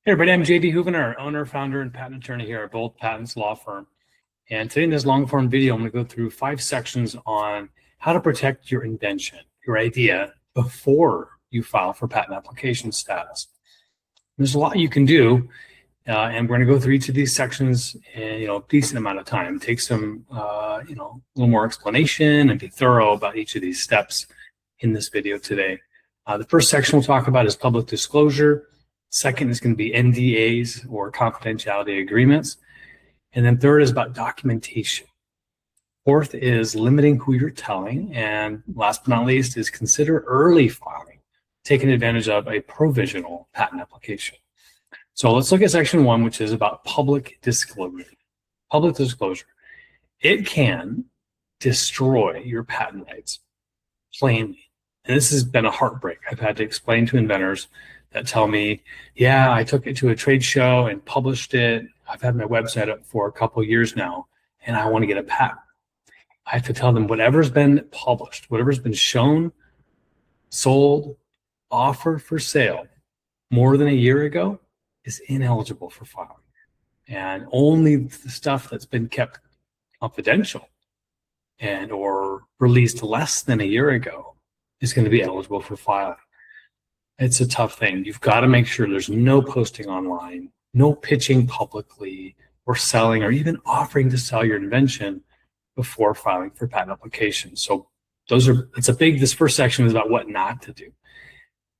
Hey everybody, I'm JD Houvener, owner, founder, and patent attorney here at Bold Patents Law Firm. And today in this long form video, I'm going to go through 5 sections on how to protect your invention, your idea, before you file for patent application status. There's a lot you can do, and we're going to go through each of these sections in a decent amount of time. Take some a little more explanation and be thorough about each of these steps in this video today. The first section we'll talk about is public disclosure. Second is going to be NDAs, or confidentiality agreements. And then third is about documentation. Fourth is limiting who you're telling. And last but not least is consider early filing, taking advantage of a provisional patent application. So let's look at section 1, which is about public disclosure. Public disclosure. It can destroy your patent rights, plainly. And this has been a heartbreak. I've had to explain to inventors that tell me, yeah, I took it to a trade show and published it. I've had my website up for a couple of years now, and I want to get a patent. I have to tell them whatever's been published, whatever's been shown, sold, offered for sale more than a year ago is ineligible for filing. And only the stuff that's been kept confidential and or released less than a year ago is going to be eligible for filing. It's a tough thing. You've got to make sure there's no posting online, no pitching publicly, or selling, or even offering to sell your invention before filing for patent application. So this first section is about what not to do.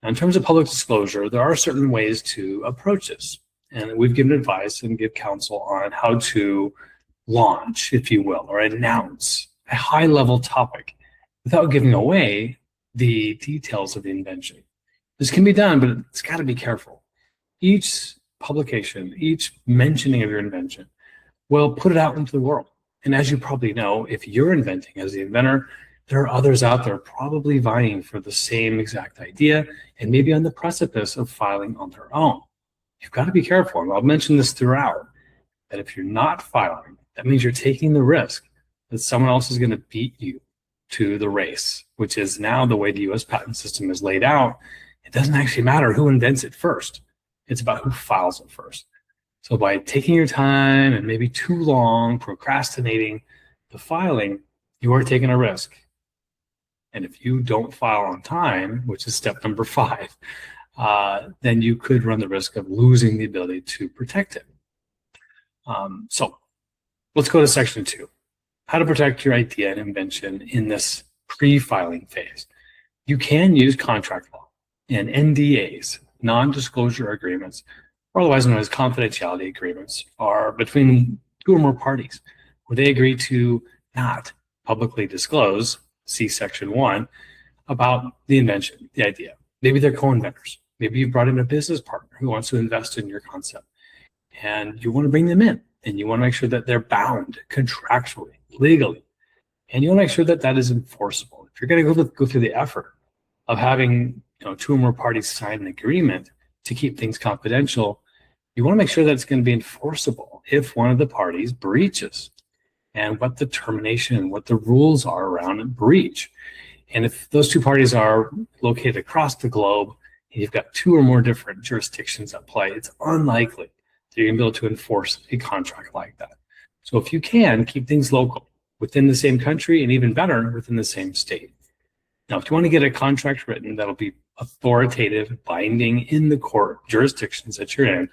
Now, in terms of public disclosure, there are certain ways to approach this. And we've given advice and give counsel on how to launch, if you will, or announce a high-level topic without giving away the details of the invention. This can be done, but it's got to be careful. Each publication, each mentioning of your invention will put it out into the world. And as you probably know, if you're inventing as the inventor, there are others out there probably vying for the same exact idea and maybe on the precipice of filing on their own. You've got to be careful. And I'll mention this throughout, that if you're not filing, that means you're taking the risk that someone else is going to beat you to the race, which is now the way the US patent system is laid out. It doesn't actually matter who invents it first. It's about who files it first. So by taking your time and maybe too long procrastinating the filing, you are taking a risk. And if you don't file on time, which is step number 5, then you could run the risk of losing the ability to protect it. So let's go to section 2. How to protect your idea and invention in this pre-filing phase. You can use contract law. And NDAs, non-disclosure agreements, or otherwise known as confidentiality agreements, are between 2 or more parties where they agree to not publicly disclose, see section 1, about the invention, the idea. Maybe they're co-inventors. Maybe you brought in a business partner who wants to invest in your concept, and you want to bring them in, and you want to make sure that they're bound contractually, legally, and you want to make sure that that is enforceable. If you're going to go through the effort of having 2 or more parties sign an agreement to keep things confidential, you want to make sure that it's going to be enforceable if one of the parties breaches, and what the termination, what the rules are around a breach. And if those 2 parties are located across the globe, and you've got 2 or more different jurisdictions at play, it's unlikely that you're going to be able to enforce a contract like that. So if you can, keep things local, within the same country, and even better, within the same state. Now, if you want to get a contract written that'll be authoritative, binding in the court jurisdictions that you're in,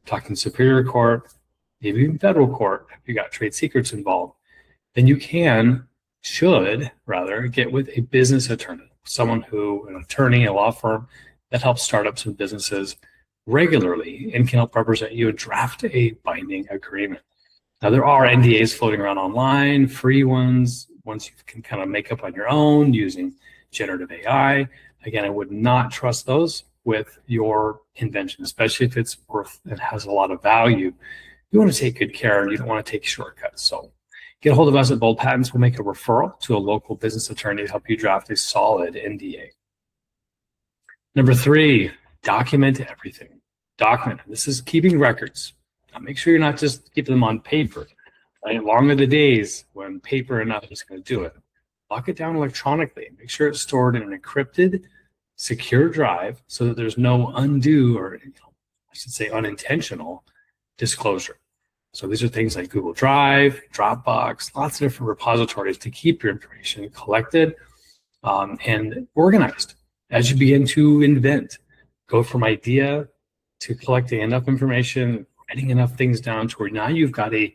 talking Superior Court, maybe even federal court, if you got trade secrets involved, then you should get with a business attorney, an attorney, a law firm that helps startups and businesses regularly and can help represent you and draft a binding agreement. Now, there are NDAs floating around online, free ones you can kind of make up on your own using generative AI. Again, I would not trust those with your invention, especially if it's worth and has a lot of value. You want to take good care, and you don't want to take shortcuts. So get a hold of us at Bold Patents. We'll make a referral to a local business attorney to help you draft a solid NDA. Number 3, document everything. Document. This is keeping records. Now, make sure you're not just keeping them on paper. Right? Long are the days when paper and nothing is going to do it. Lock it down electronically. Make sure it's stored in an encrypted, secure drive so that there's no undue or I should say unintentional disclosure. So these are things like Google Drive, Dropbox, lots of different repositories to keep your information collected and organized as you begin to invent. Go from idea to collecting enough information, writing enough things down to where now you've got a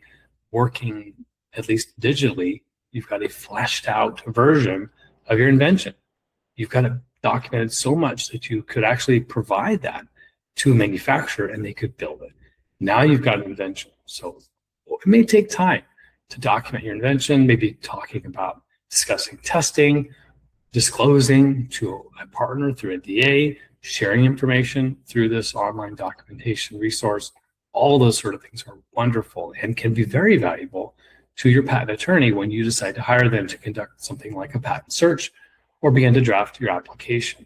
working, at least digitally, you've got a fleshed out version of your invention. You've got it documented so much that you could actually provide that to a manufacturer and they could build it. Now you've got an invention. So it may take time to document your invention, maybe talking about discussing testing, disclosing to a partner through NDA, sharing information through this online documentation resource. All those sort of things are wonderful and can be very valuable to your patent attorney when you decide to hire them to conduct something like a patent search or begin to draft your application.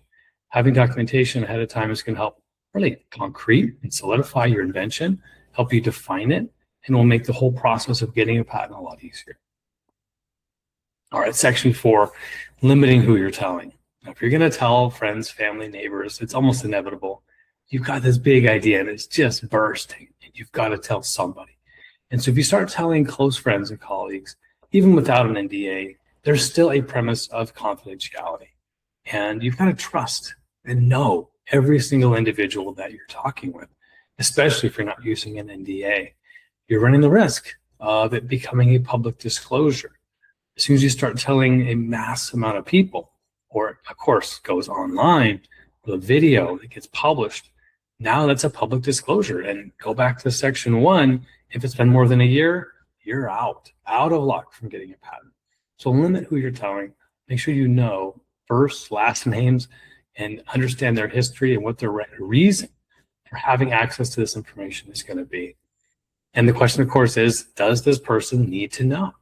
Having documentation ahead of time is going to help really concrete and solidify your invention, help you define it, and will make the whole process of getting a patent a lot easier. All right, section 4, limiting who you're telling. Now, if you're going to tell friends, family, neighbors, it's almost inevitable. You've got this big idea and it's just bursting, and you've got to tell somebody. And so if you start telling close friends and colleagues, even without an NDA, there's still a premise of confidentiality. And you've got to trust and know every single individual that you're talking with, especially if you're not using an NDA. You're running the risk of it becoming a public disclosure. As soon as you start telling a mass amount of people, or of course goes online, or the video that gets published, now that's a public disclosure. And go back to section 1, if it's been more than a year, you're out of luck from getting a patent. So limit who you're telling. Make sure you know first, last names, and understand their history and what their reason for having access to this information is going to be. And the question, of course, is, does this person need to know?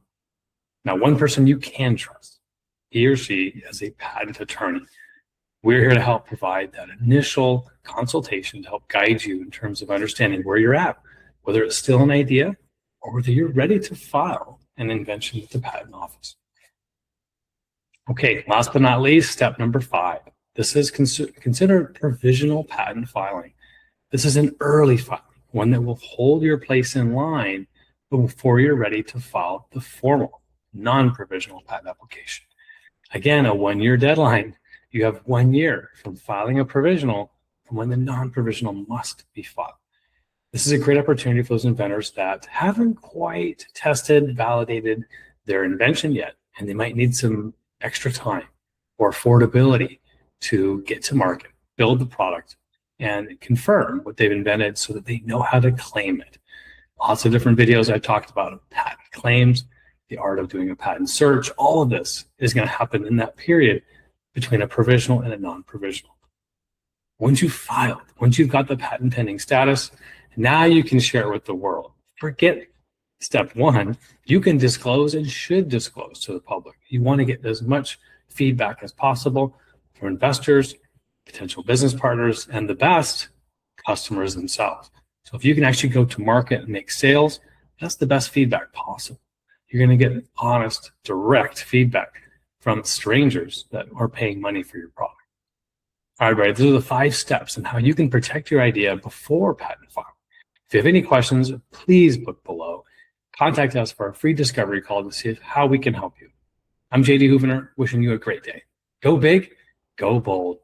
Now, one person you can trust, he or she is a patent attorney. We're here to help provide that initial consultation to help guide you in terms of understanding where you're at, whether it's still an idea or whether you're ready to file an invention with the patent office. Okay, last but not least, step number 5. This is consider provisional patent filing. This is an early filing, one that will hold your place in line before you're ready to file the formal non-provisional patent application. Again, a 1-year deadline. You have 1 year from filing a provisional from when the non-provisional must be filed. This is a great opportunity for those inventors that haven't quite tested, validated their invention yet, and they might need some extra time or affordability to get to market, build the product, and confirm what they've invented so that they know how to claim it. Lots of different videos I've talked about patent claims, the art of doing a patent search. All of this is going to happen in that period between a provisional and a non-provisional. Once you've filed, once you've got the patent pending status, now you can share it with the world. Forget step 1. You can disclose and should disclose to the public. You want to get as much feedback as possible from investors, potential business partners, and the best, customers themselves. So if you can actually go to market and make sales, that's the best feedback possible. You're going to get honest, direct feedback from strangers that are paying money for your product. All right, everybody, those are the 5 steps in how you can protect your idea before patent filing. If you have any questions, please book below. Contact us for a free discovery call to see how we can help you. I'm JD Houvener, wishing you a great day. Go big, go bold.